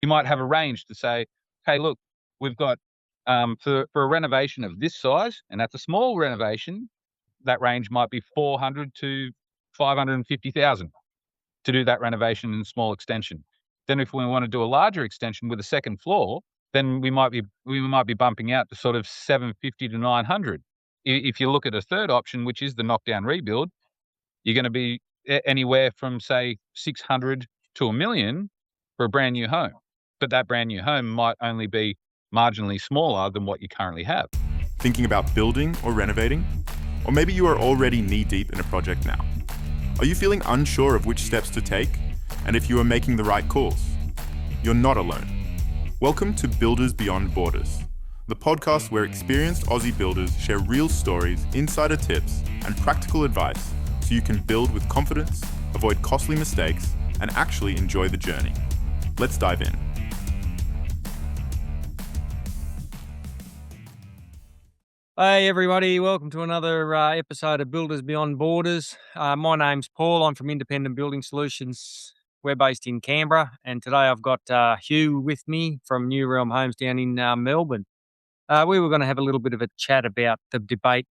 You might have a range to say, hey, look, we've got for a renovation of this size, and that's a small renovation, that range might be 400 to 550,000 to do that renovation and small extension. Then if we want to do a larger extension with a second floor, then we might be bumping out to sort of 750 to 900. If you look at a third option, which is the knockdown rebuild, you're going to be anywhere from say 600 to a million for a brand new home. But that brand new home might only be marginally smaller than what you currently have. Thinking about building or renovating? Or maybe you are already knee-deep in a project now. Are you feeling unsure of which steps to take and if you are making the right calls? You're not alone. Welcome to Builders Beyond Borders, the podcast where experienced Aussie builders share real stories, insider tips, and practical advice so you can build with confidence, avoid costly mistakes, and actually enjoy the journey. Let's dive in. Hey everybody, welcome to another episode of Builders Beyond Borders. My name's Paul, I'm from Independent Building Solutions. We're based in Canberra, and today I've got Hugh with me from New Realm Homes down in Melbourne. We were going to have a little bit of a chat about the debate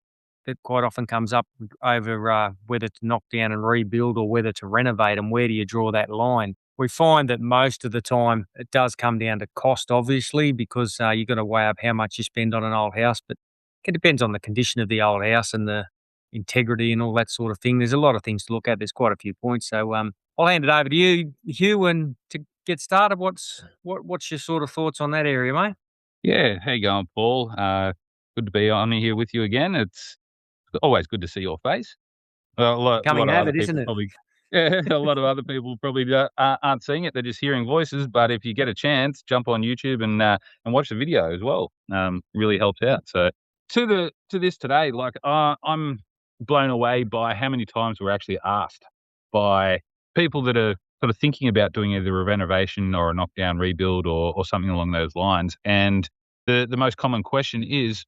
that quite often comes up over whether to knock down and rebuild or whether to renovate, and where do you draw that line. We find that most of the time it does come down to cost, obviously, because you've got to weigh up how much you spend on an old house, but it depends on the condition of the old house and the integrity and all that sort of thing. There's a lot of things to look at. There's quite a few points. So I'll hand it over to you, Hugh, and to get started, what's your sort of thoughts on that area, mate? Yeah, how you going, Paul? Good to be on here with you again. It's always good to see your face. A lot Coming of at other it, isn't people it? probably, yeah, a lot of other people probably aren't seeing it. They're just hearing voices. But if you get a chance, jump on YouTube and watch the video as well. Really helps out. So to this today, like I'm blown away by how many times we're actually asked by people that are sort of thinking about doing either a renovation or a knockdown rebuild or something along those lines. And the most common question is,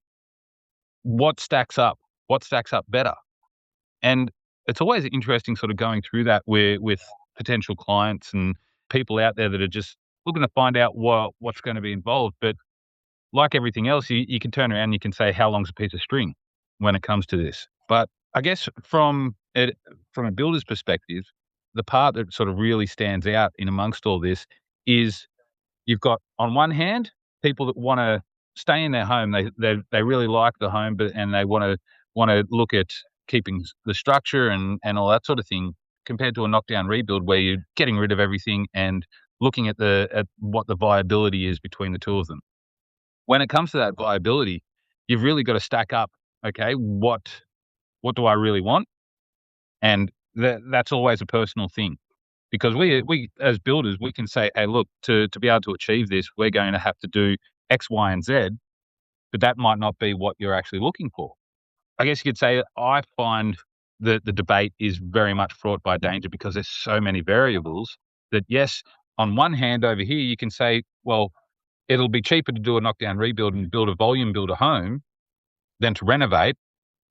what stacks up? What stacks up better? And it's always interesting sort of going through that with potential clients and people out there that are just looking to find out what's going to be involved. But like everything else, you can turn around and you can say, how long's a piece of string when it comes to this? But I guess from a builder's perspective, the part that sort of really stands out in amongst all this is you've got, on one hand, people that want to stay in their home. They really like the home, and they want to look at keeping the structure and all that sort of thing, compared to a knockdown rebuild where you're getting rid of everything and looking at what the viability is between the two of them. When it comes to that viability, you've really got to stack up. Okay, what do I really want? And that's always a personal thing. Because we as builders, we can say, hey, look, to be able to achieve this, we're going to have to do X, Y, and Z, but that might not be what you're actually looking for. I guess you could say I find that the debate is very much fraught by danger because there's so many variables that, yes, on one hand over here, you can say, well, it'll be cheaper to do a knockdown rebuild and build a home than to renovate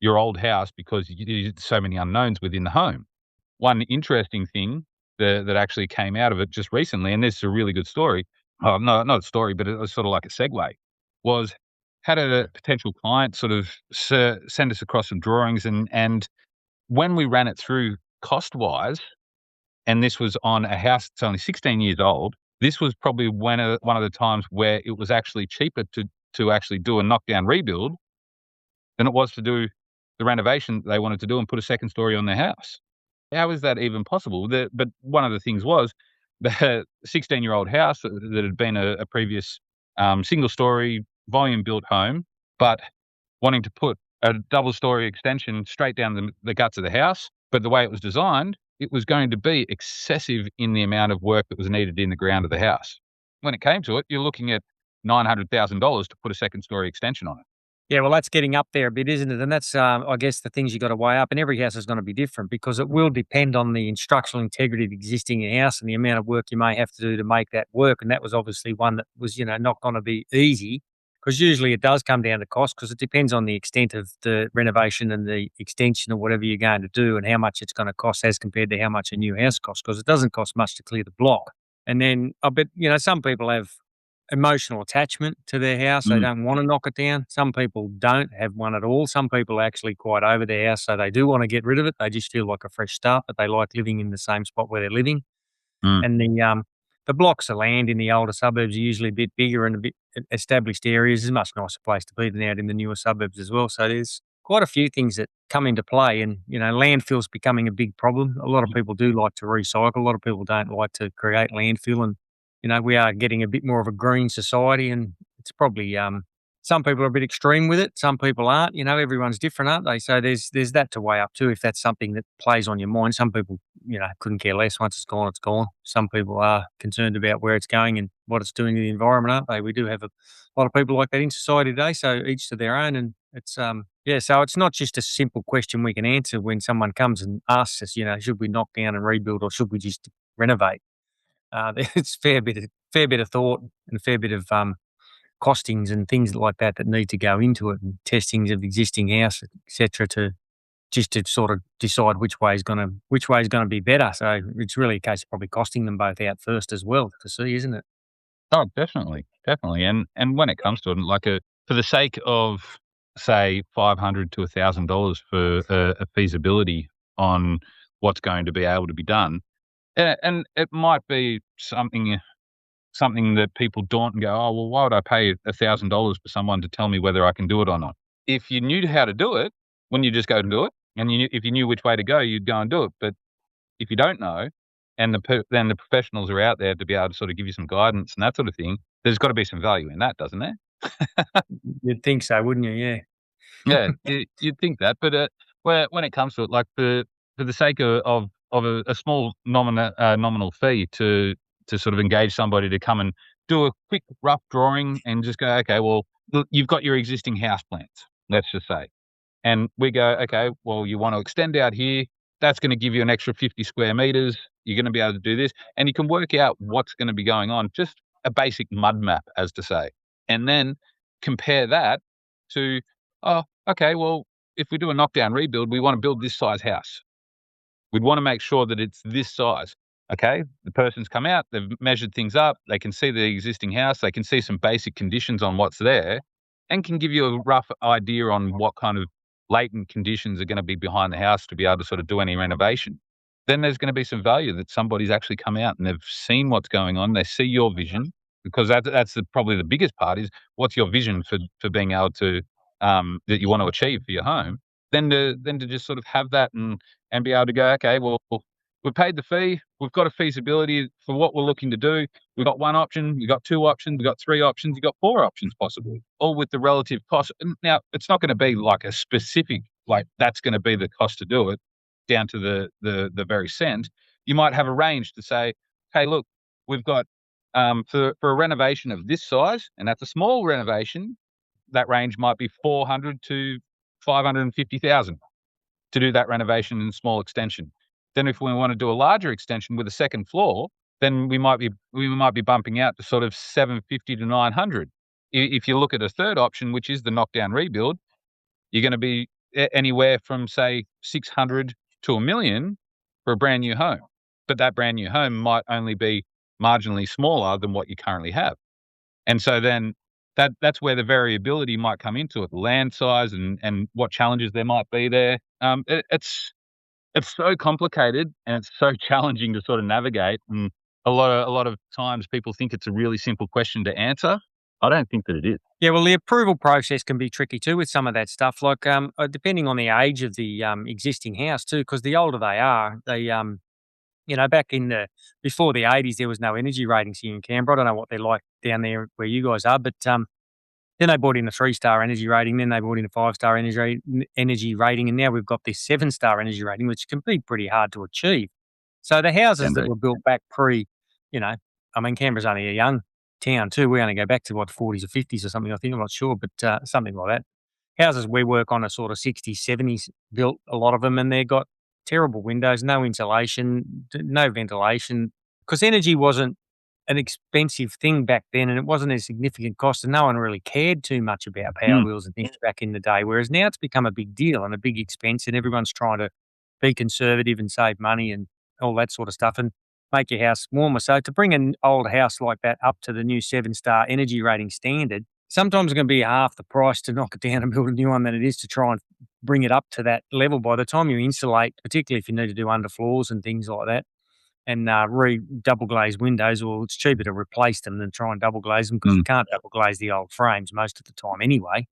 your old house because there's so many unknowns within the home. One interesting thing that actually came out of it just recently, and this is a really good story. Oh, no, not a story, but it was sort of like a segue, was had a potential client sort of send us across some drawings, and when we ran it through cost-wise, and this was on a house that's only 16 years old, this was probably one of the times where it was actually cheaper to actually do a knockdown rebuild than it was to do the renovation they wanted to do and put a second story on their house. How is that even possible? But one of the things was the 16-year-old house that had been a previous single-story, volume-built home, but wanting to put a double-story extension straight down the guts of the house. But the way it was designed, it was going to be excessive in the amount of work that was needed in the ground of the house. When it came to it, you're looking at $900,000 to put a second-story extension on it. Yeah, well, that's getting up there a bit, isn't it? And that's, I guess, the things you got to weigh up. And every house is going to be different because it will depend on the structural integrity of the existing house and the amount of work you may have to do to make that work. And that was obviously one that was, not going to be easy, because usually it does come down to cost, because it depends on the extent of the renovation and the extension or whatever you're going to do and how much it's going to cost as compared to how much a new house costs, because it doesn't cost much to clear the block. And then I bet, some people have emotional attachment to their house. They Mm, don't want to knock it down. Some people don't have one at all. Some people are actually quite over their house, so they do want to get rid of it. They just feel like a fresh start, but they like living in the same spot where they're living. mm. And the blocks of land in the older suburbs are usually a bit bigger and a bit established areas. It's a much nicer place to be than out in the newer suburbs as well. So there's quite a few things that come into play, and landfill's becoming a big problem. A lot of people do like to recycle. A lot of people don't like to create landfill, and we are getting a bit more of a green society, and it's probably some people are a bit extreme with it. Some people aren't. Everyone's different, aren't they? So there's that to weigh up too. If that's something that plays on your mind, some people couldn't care less. Once it's gone, it's gone. Some people are concerned about where it's going and what it's doing to the environment, aren't they? We do have a lot of people like that in society today. So each to their own, and it's So it's not just a simple question we can answer when someone comes and asks us, should we knock down and rebuild or should we just renovate? It's fair bit of thought and a fair bit of costings and things like that need to go into it, and testings of existing house, etc., to sort of decide which way is going to be better. So it's really a case of probably costing them both out first as well to see, isn't it? Oh, definitely, definitely. And when it comes to it, like for the sake of say $500 to $1,000 for a feasibility on what's going to be able to be done, and it might be something that people daunt and go, oh well, why would I pay $1,000 for someone to tell me whether I can do it or not? If you knew how to do it, wouldn't you just go and do it? And if you knew which way to go, you'd go and do it. But if you don't know, and then the professionals are out there to be able to sort of give you some guidance and that sort of thing, there's got to be some value in that, doesn't there? You'd think so, wouldn't you? Yeah. Yeah, you'd think that, but when it comes to it, like for the sake of a small nominal fee to sort of engage somebody to come and do a quick rough drawing and just go, okay, well, look, you've got your existing house plans, let's just say, and we go, okay, well, you want to extend out here. That's going to give you an extra 50 square meters. You're going to be able to do this, and you can work out what's going to be going on. Just a basic mud map, as to say, and then compare that to, oh, okay, well, if we do a knockdown rebuild, we want to build this size house. We'd want to make sure that it's this size. Okay, the person's come out, they've measured things up, they can see the existing house, they can see some basic conditions on what's there, and can give you a rough idea on what kind of latent conditions are going to be behind the house to be able to sort of do any renovation. Then there's going to be some value that somebody's actually come out and they've seen what's going on, they see your vision, because that's probably the biggest part is what's your vision for being able to that you want to achieve for your home. Then to just sort of have that and be able to go, okay, well, we've paid the fee, we've got a feasibility for what we're looking to do. We've got one option, we've got two options, we've got three options, we've got four options possibly, all with the relative cost. And now, it's not going to be like a specific, like that's going to be the cost to do it down to the very cent. You might have a range to say, hey, look, we've got for a renovation of this size, and that's a small renovation, that range might be 400 to 550,000 to do that renovation and small extension. Then if we want to do a larger extension with a second floor, then we might be bumping out to sort of 750 to 900. If you look at a third option, which is the knockdown rebuild, you're going to be anywhere from say 600 to $1 million for a brand new home. But that brand new home might only be marginally smaller than what you currently have. And so then that's where the variability might come into it, the land size and what challenges there might be there. It's so complicated and it's so challenging to sort of navigate. And a lot of times people think it's a really simple question to answer. I don't think that it is. Yeah, well, the approval process can be tricky too with some of that stuff, like depending on the age of the existing house too, because the older they are, they back before the 80s, there was no energy ratings here in Canberra. I don't know what they're like down there where you guys are, but then they brought in a 3-star energy rating, then they brought in a 5-star energy rating, and now we've got this 7-star energy rating, which can be pretty hard to achieve. So the houses that were built back Canberra's only a young town too. We only go back to the 40s or 50s or something, I think. I'm not sure, but something like that. Houses we work on are sort of 60s, 70s built, a lot of them, and they've got terrible windows, no insulation, no ventilation, because energy wasn't an expensive thing back then, and it wasn't a significant cost, and no one really cared too much about power bills and things back in the day, whereas now it's become a big deal and a big expense, and everyone's trying to be conservative and save money and all that sort of stuff. And make your house warmer. So to bring an old house like that up to the new 7-star energy rating standard, sometimes it's going to be half the price to knock it down and build a new one than it is to try and bring it up to that level. By the time you insulate, particularly if you need to do underfloors and things like that, and double glaze windows, well, it's cheaper to replace them than try and double glaze them, because you can't double glaze the old frames most of the time anyway,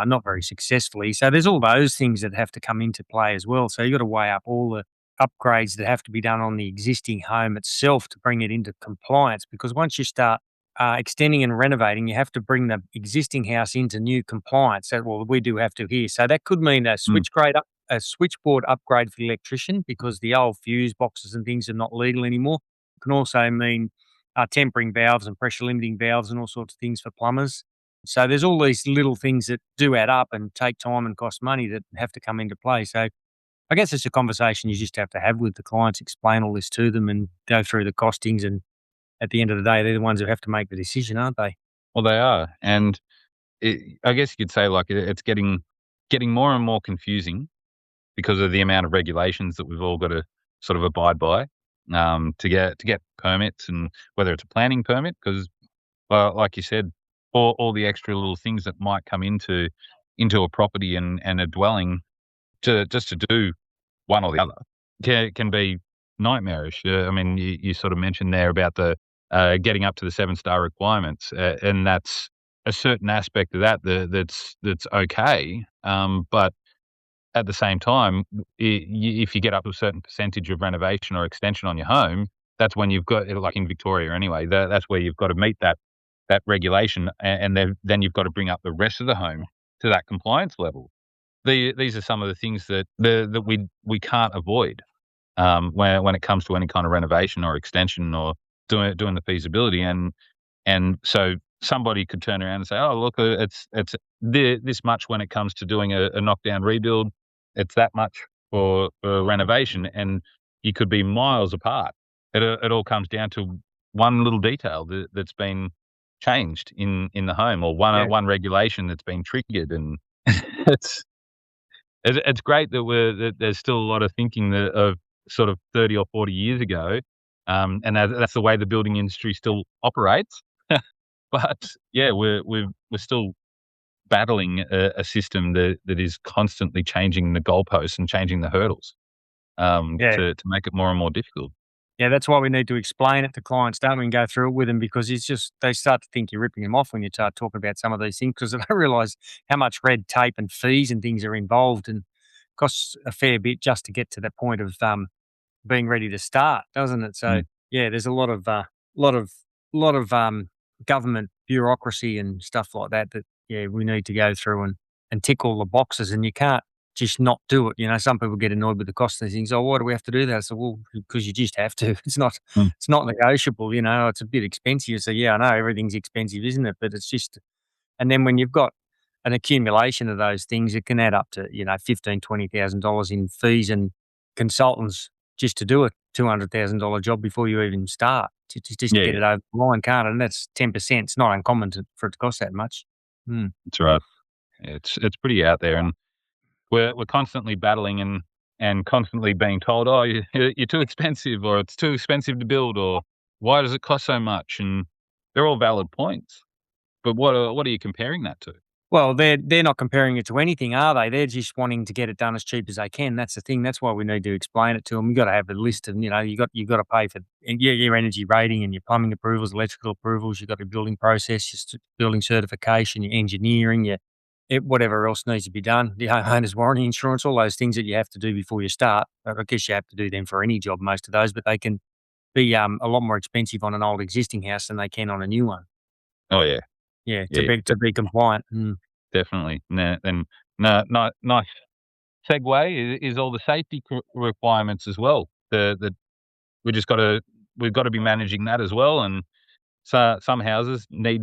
not very successfully. So there's all those things that have to come into play as well. So you've got to weigh up all the upgrades that have to be done on the existing home itself to bring it into compliance, because once you start extending and renovating, you have to bring the existing house into new compliance. Well, we do have to here. So that could mean a a switchboard upgrade for the electrician, because the old fuse boxes and things are not legal anymore. It can also mean tempering valves and pressure limiting valves and all sorts of things for plumbers. So there's all these little things that do add up and take time and cost money that have to come into play. So I guess it's a conversation you just have to have with the clients, explain all this to them and go through the costings. And at the end of the day, they're the ones who have to make the decision, aren't they? Well, they are. And I guess you could say it's getting more and more confusing because of the amount of regulations that we've all got to sort of abide by to get permits, and whether it's a planning permit, because like you said, all the extra little things that might come into a property and a dwelling to do one or the other can be nightmarish. I mean, you sort of mentioned there about the getting up to the 7-star requirements, and that's a certain aspect of that's okay. But at the same time, if you get up to a certain percentage of renovation or extension on your home, that's when you've got, like in Victoria anyway, that's where you've got to meet that regulation, and then you've got to bring up the rest of the home to that compliance level. These are some of the things that we can't avoid when it comes to any kind of renovation or extension or doing the feasibility, and so somebody could turn around and say, "Oh, look, it's this much when it comes to doing a knockdown rebuild. It's that much for renovation," and you could be miles apart. It all comes down to one little detail that's been changed in the home, or one regulation that's been triggered, and it's great that there's still a lot of thinking of sort of 30 or 40 years ago, and that's the way the building industry still operates. But yeah, we're still battling a system that is constantly changing the goalposts and changing the hurdles to make it more and more difficult. Yeah, that's why we need to explain it to clients, don't we, and go through it with them, because it's just they start to think you're ripping them off when you start talking about some of these things, because they don't realise how much red tape and fees and things are involved, and costs a fair bit just to get to the point of being ready to start, doesn't it? So yeah, there's a lot of government bureaucracy and stuff like that we need to go through and tick all the boxes, and you can't just not do it. You know, some people get annoyed with the cost of these things. Oh, why do we have to do that? So, well, because you just have to. It's not negotiable. You know, it's a bit expensive. So yeah, I know everything's expensive, isn't it? But it's just, and then when you've got an accumulation of those things, it can add up to, $15,000-$20,000 in fees and consultants just to do a $200,000 job before you even start to get it over the line, can't it? And that's 10%. It's not uncommon for it to cost that much. That's right. It's pretty out there, and we're constantly battling and constantly being told, "Oh, you're too expensive," or "It's too expensive to build," or "Why does it cost so much?" And they're all valid points, but what are you comparing that to? Well, they're not comparing it to anything, are they? They're just wanting to get it done as cheap as they can. That's the thing. That's why we need to explain it to them. You got to have a list of, you got to pay for your energy rating and your plumbing approvals, electrical approvals. You got your building process, your building certification, your engineering, whatever else needs to be done. The homeowner's warranty insurance, all those things that you have to do before you start. I guess you have to do them for any job, most of those, but they can be a lot more expensive on an old existing house than they can on a new one. Oh yeah. Yeah, to be compliant. Definitely. And nice segue is all the safety requirements as well. We've got to be managing that as well. And so some houses need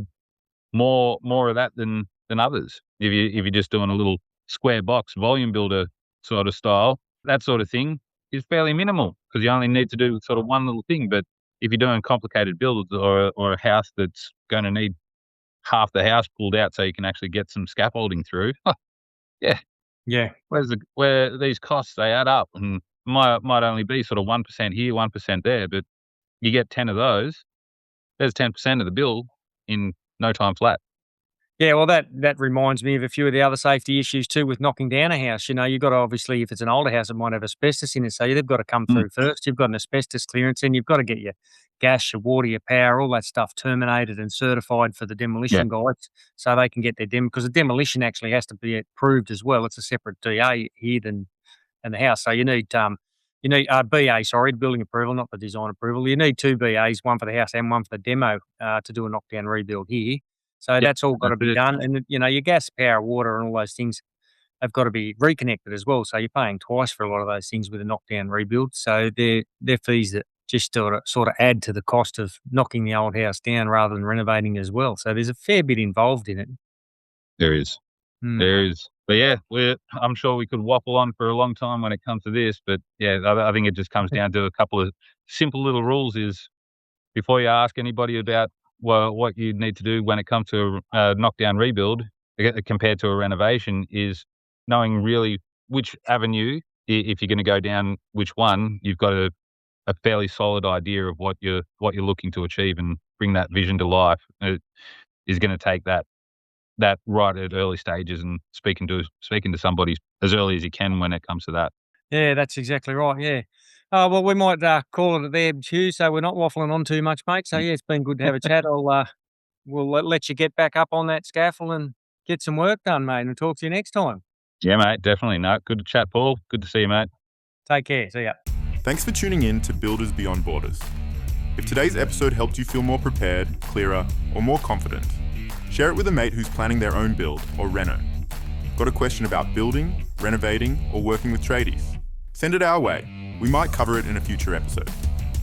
more of that than others. If you're just doing a little square box volume builder sort of style, that sort of thing is fairly minimal, because you only need to do sort of one little thing. But if you're doing complicated builds or a house that's going to need half the house pulled out so you can actually get some scaffolding through. Yeah. Where these costs, they add up, and might only be sort of 1% here, 1% there, but you get 10 of those, there's 10% of the bill in no time flat. Yeah, well, that reminds me of a few of the other safety issues too with knocking down a house. You've got to obviously, if it's an older house, it might have asbestos in it, so they've got to come through first. You've got an asbestos clearance, and you've got to get your gas, your water, your power, all that stuff terminated and certified for the demolition guys, so they can get their because the demolition actually has to be approved as well. It's a separate DA here than the house, so you need BA, sorry, building approval, not the design approval. You need 2 BAs, one for the house and one for the demo, to do a knockdown rebuild here. So that's all got to be done. And, your gas, power, water and all those things have got to be reconnected as well. So you're paying twice for a lot of those things with a knockdown rebuild. So they're fees that just sort of add to the cost of knocking the old house down rather than renovating as well. So there's a fair bit involved in it. There is. There is. But yeah, I'm sure we could waffle on for a long time when it comes to this. But yeah, I think it just comes down to a couple of simple little rules is before you ask anybody about what you need to do when it comes to a knockdown rebuild compared to a renovation is knowing really which avenue, if you're going to go down which one, you've got a fairly solid idea of what you're looking to achieve and bring that vision to life. It is going to take that right at early stages and speaking to somebody as early as you can when it comes to that. Yeah, that's exactly right. Yeah. Well, we might call it there, Hugh, so we're not waffling on too much, mate. So, yeah, it's been good to have a chat. We'll let you get back up on that scaffold and get some work done, mate, and talk to you next time. Yeah, mate, definitely. No, good to chat, Paul. Good to see you, mate. Take care. See ya. Thanks for tuning in to Builders Beyond Borders. If today's episode helped you feel more prepared, clearer, or more confident, share it with a mate who's planning their own build or reno. Got a question about building, renovating, or working with tradies? Send it our way. We might cover it in a future episode.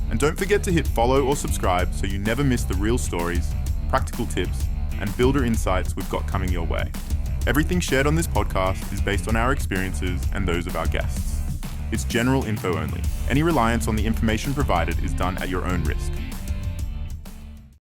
And don't forget to hit follow or subscribe so you never miss the real stories, practical tips, and builder insights we've got coming your way. Everything shared on this podcast is based on our experiences and those of our guests. It's general info only. Any reliance on the information provided is done at your own risk.